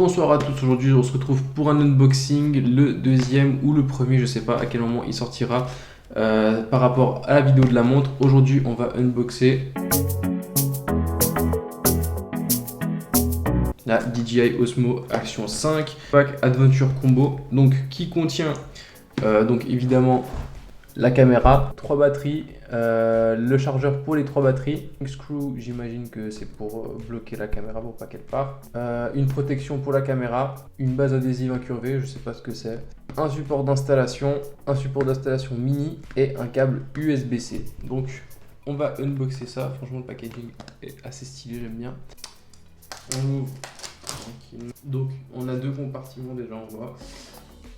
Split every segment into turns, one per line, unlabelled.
Bonsoir à tous, aujourd'hui on se retrouve pour un unboxing, le deuxième ou le premier, je sais pas à quel moment il sortira par rapport à la vidéo de la montre. Aujourd'hui on va unboxer la DJI Osmo Action 5 Pack Adventure Combo, donc qui contient donc évidemment la caméra, 3 batteries, le chargeur pour les 3 batteries, un screw, j'imagine que c'est pour bloquer la caméra pour pas qu'elle parte, une protection pour la caméra, une base adhésive incurvée, je sais pas ce que c'est, un support d'installation mini et un câble USB-C. Donc on va unboxer ça, franchement le packaging est assez stylé, j'aime bien. On ouvre tranquille. Donc on a 2 compartiments déjà, on voit.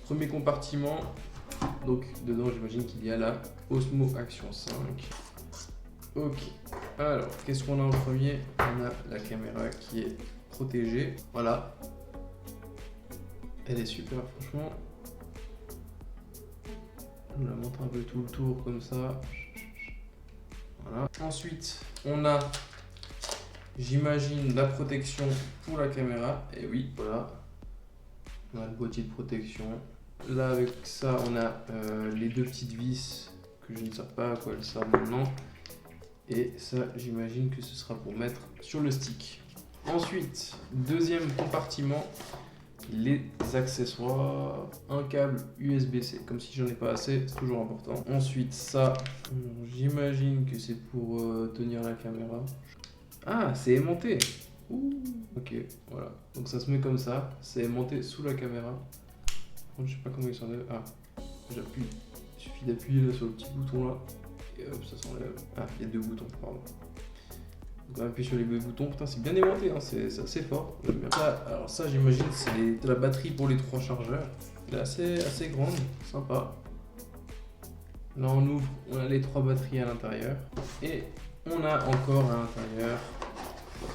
Premier compartiment. Donc dedans j'imagine qu'il y a la Osmo Action 5. Ok, alors qu'est-ce qu'on a en premier? On a la caméra qui est protégée, voilà. Elle est super franchement. Je la montre un peu tout le tour comme ça. Voilà. Ensuite on a, j'imagine, la protection pour la caméra. Et oui, voilà. On a le boîtier de protection. Là avec ça on a les 2 petites vis que je ne sais pas à quoi elles servent maintenant. Et ça j'imagine que ce sera pour mettre sur le stick. Ensuite, deuxième compartiment, les accessoires, un câble USB-C, comme si j'en ai pas assez, c'est toujours important. Ensuite ça, j'imagine que c'est pour tenir la caméra. Ah, c'est aimanté. Ouh, ok, voilà. Donc ça se met comme ça, c'est aimanté sous la caméra. Je sais pas comment il s'enlève. Ah, j'appuie. Il suffit d'appuyer là sur le petit bouton là. Et hop, ça s'enlève. Ah, il y a 2 boutons, pardon. Donc on appuie sur les 2 boutons. Putain, c'est bien aimanté, hein. C'est assez fort. J'aime bien. Alors ça, j'imagine, c'est la batterie pour les 3 chargeurs. Elle est assez grande, sympa. Là, on ouvre, on a les 3 batteries à l'intérieur. Et on a encore à l'intérieur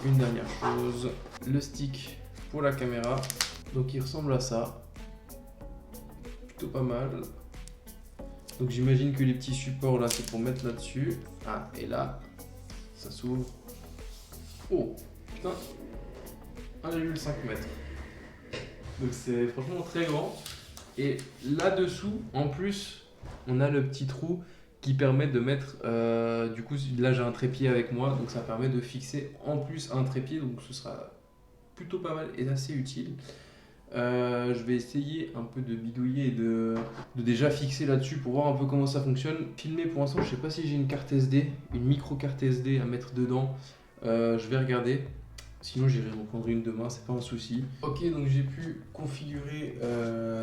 une dernière chose. Le stick pour la caméra. Donc il ressemble à ça. Pas mal. Donc j'imagine que les petits supports là c'est pour mettre là-dessus. Ah, et là ça s'ouvre. Oh putain, 1,5 m. Donc c'est franchement très grand. Et là-dessous en plus on a le petit trou qui permet de mettre du coup là j'ai un trépied avec moi, donc ça permet de fixer en plus un trépied, donc ce sera plutôt pas mal et assez utile. Je vais essayer un peu de bidouiller et de déjà fixer là-dessus pour voir un peu comment ça fonctionne. Filmer pour l'instant, je sais pas si j'ai une carte SD, une micro carte SD à mettre dedans. Je vais regarder. Sinon, j'irai en prendre une demain, c'est pas un souci. Ok, donc j'ai pu configurer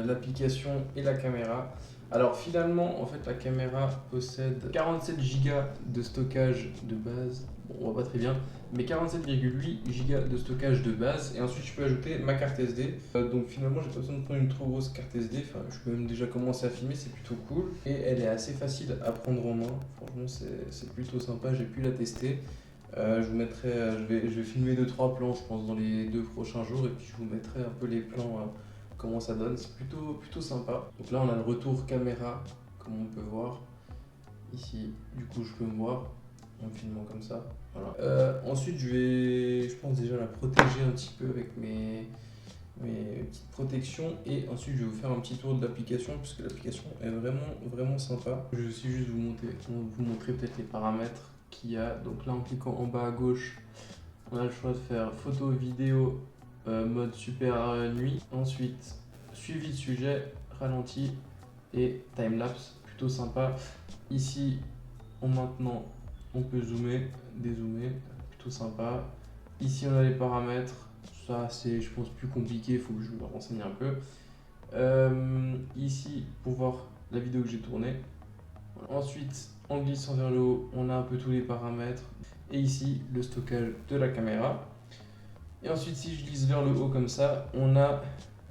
l'application et la caméra. Alors finalement, en fait, la caméra possède 47 Go de stockage de base. Bon, on voit pas très bien, mais 47,8 Go de stockage de base. Et ensuite, je peux ajouter ma carte SD. Donc finalement, j'ai pas besoin de prendre une trop grosse carte SD. Enfin, je peux même déjà commencer à filmer, c'est plutôt cool. Et elle est assez facile à prendre en main. Franchement, c'est plutôt sympa. J'ai pu la tester. Je vous mettrai, je vais filmer 2-3 plans, je pense, dans les 2 prochains jours. Et puis, je vous mettrai un peu les plans. Comment ça donne, c'est plutôt sympa. Donc là on a le retour caméra, comme on peut voir ici. Du coup je peux me voir en filmant comme ça. Voilà. Ensuite je pense déjà la protéger un petit peu avec mes petites protections. Et ensuite je vais vous faire un petit tour de l'application, puisque l'application est vraiment sympa. Je vais aussi juste vous montrer peut-être les paramètres qu'il y a. Donc là en cliquant en bas à gauche, on a le choix de faire photo, vidéo, mode super nuit. Ensuite, suivi de sujet, ralenti et timelapse, plutôt sympa. Ici, maintenant, on peut zoomer, dézoomer, plutôt sympa. Ici, on a les paramètres. Ça, c'est, je pense, plus compliqué, il faut que je me renseigne un peu. Ici, pour voir la vidéo que j'ai tournée. Ensuite, en glissant vers le haut, on a un peu tous les paramètres. Et ici, le stockage de la caméra. Et ensuite, si je glisse vers le haut comme ça, on a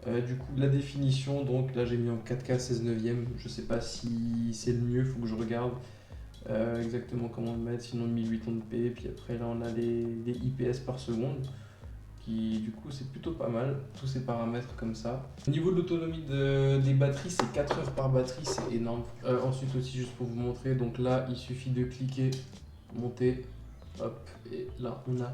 du coup la définition. Donc là, j'ai mis en 4K 16:9. Je sais pas si c'est le mieux, il faut que je regarde exactement comment le mettre. Sinon, 1080p. Puis après, là, on a les IPS par seconde. Qui du coup, c'est plutôt pas mal. Tous ces paramètres comme ça. Au niveau de l'autonomie des batteries, c'est 4 heures par batterie, c'est énorme. Ensuite, aussi, juste pour vous montrer, donc là, il suffit de cliquer, monter. Hop, et là on a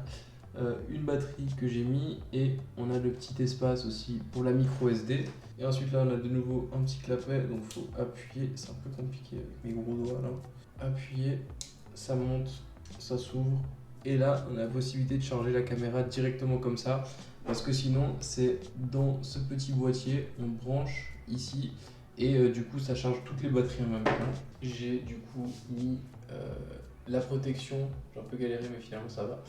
une batterie que j'ai mis et on a le petit espace aussi pour la micro SD. Et ensuite là on a de nouveau un petit clapet, donc faut appuyer, c'est un peu compliqué avec mes gros doigts là. Appuyer, ça monte, ça s'ouvre et là on a la possibilité de charger la caméra directement comme ça, parce que sinon c'est dans ce petit boîtier, on branche ici et du coup ça charge toutes les batteries en même temps. J'ai du coup mis la protection, j'ai un peu galéré mais finalement ça va.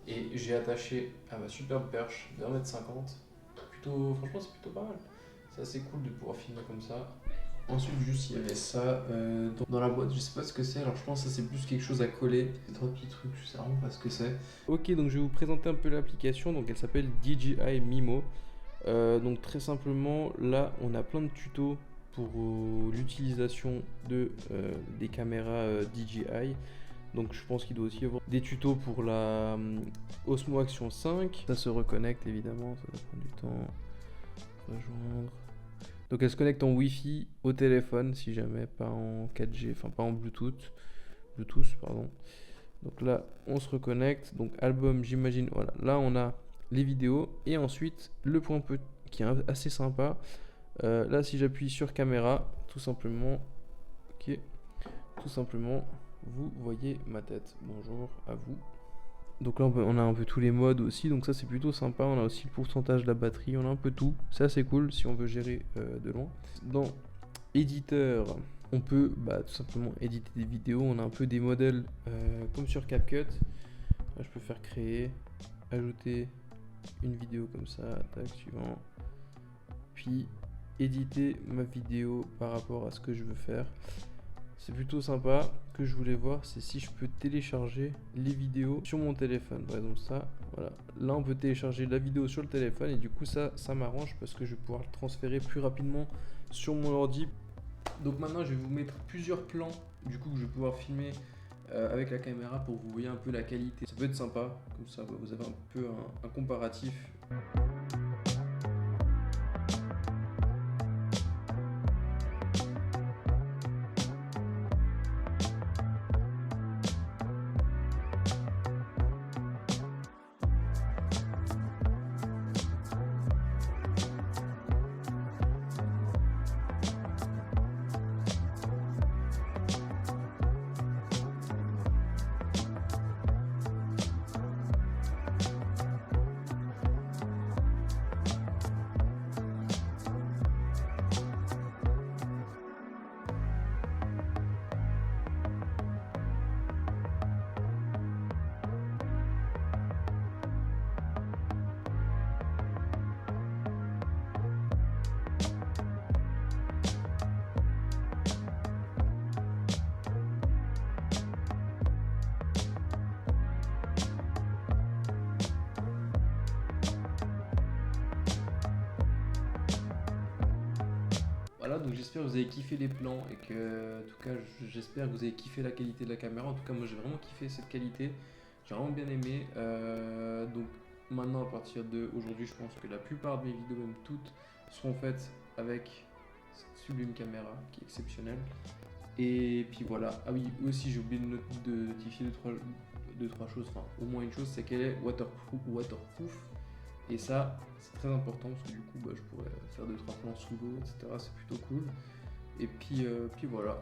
Et j'ai attaché à ma superbe perche de 1,50 m. Franchement, c'est plutôt pas mal. C'est assez cool de pouvoir filmer comme ça. Ensuite, juste, il y avait ça dans la boîte. Je sais pas ce que c'est. Alors, je pense que ça, c'est plus quelque chose à coller. Ces trois petits trucs, je sais vraiment pas ce que c'est. Ok, donc je vais vous présenter un peu l'application. Donc, elle s'appelle DJI Mimo. Donc, très simplement, là, on a plein de tutos pour l'utilisation des caméras DJI. Donc je pense qu'il doit aussi y avoir des tutos pour la Osmo Action 5. Ça se reconnecte évidemment, ça va prendre du temps. Rejoindre. Donc elle se connecte en Wi-Fi au téléphone si jamais, pas en 4G, enfin pas en Bluetooth. Pardon. Donc là on se reconnecte. Donc album, j'imagine, voilà. Là on a les vidéos et ensuite le point qui est assez sympa. Là si j'appuie sur caméra, tout simplement, ok, tout simplement. Vous voyez ma tête. Bonjour à vous. Donc là on a un peu tous les modes aussi, donc ça c'est plutôt sympa. On a aussi le pourcentage de la batterie, on a un peu tout. C'est assez cool si on veut gérer de loin. Dans éditeur, on peut tout simplement éditer des vidéos. On a un peu des modèles comme sur CapCut. Là, je peux faire créer, ajouter une vidéo comme ça, tac, suivant. Puis éditer ma vidéo par rapport à ce que je veux faire. C'est plutôt sympa. Que je voulais voir, c'est si je peux télécharger les vidéos sur mon téléphone. Par exemple ça, voilà. Là on peut télécharger la vidéo sur le téléphone et du coup ça m'arrange parce que je vais pouvoir le transférer plus rapidement sur mon ordi. Donc maintenant je vais vous mettre plusieurs plans du coup que je vais pouvoir filmer avec la caméra pour que vous voyez un peu la qualité. Ça peut être sympa, comme ça vous avez un peu un comparatif. Voilà, donc j'espère que vous avez kiffé les plans et que, en tout cas, j'espère que vous avez kiffé la qualité de la caméra. En tout cas, moi j'ai vraiment kiffé cette qualité. J'ai vraiment bien aimé. Donc maintenant, à partir d'aujourd'hui, je pense que la plupart de mes vidéos, même toutes, seront faites avec cette sublime caméra qui est exceptionnelle. Et puis voilà. Ah oui, aussi j'ai oublié de notifier deux, trois choses. Enfin, au moins une chose, c'est qu'elle est waterproof. Et ça, c'est très important parce que du coup, je pourrais faire 2-3 plans sous l'eau, etc. C'est plutôt cool. Et puis voilà.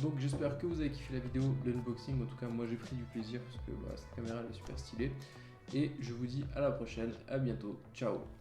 Donc j'espère que vous avez kiffé la vidéo, l'unboxing. En tout cas, moi j'ai pris du plaisir parce que cette caméra elle est super stylée. Et je vous dis à la prochaine, à bientôt, ciao.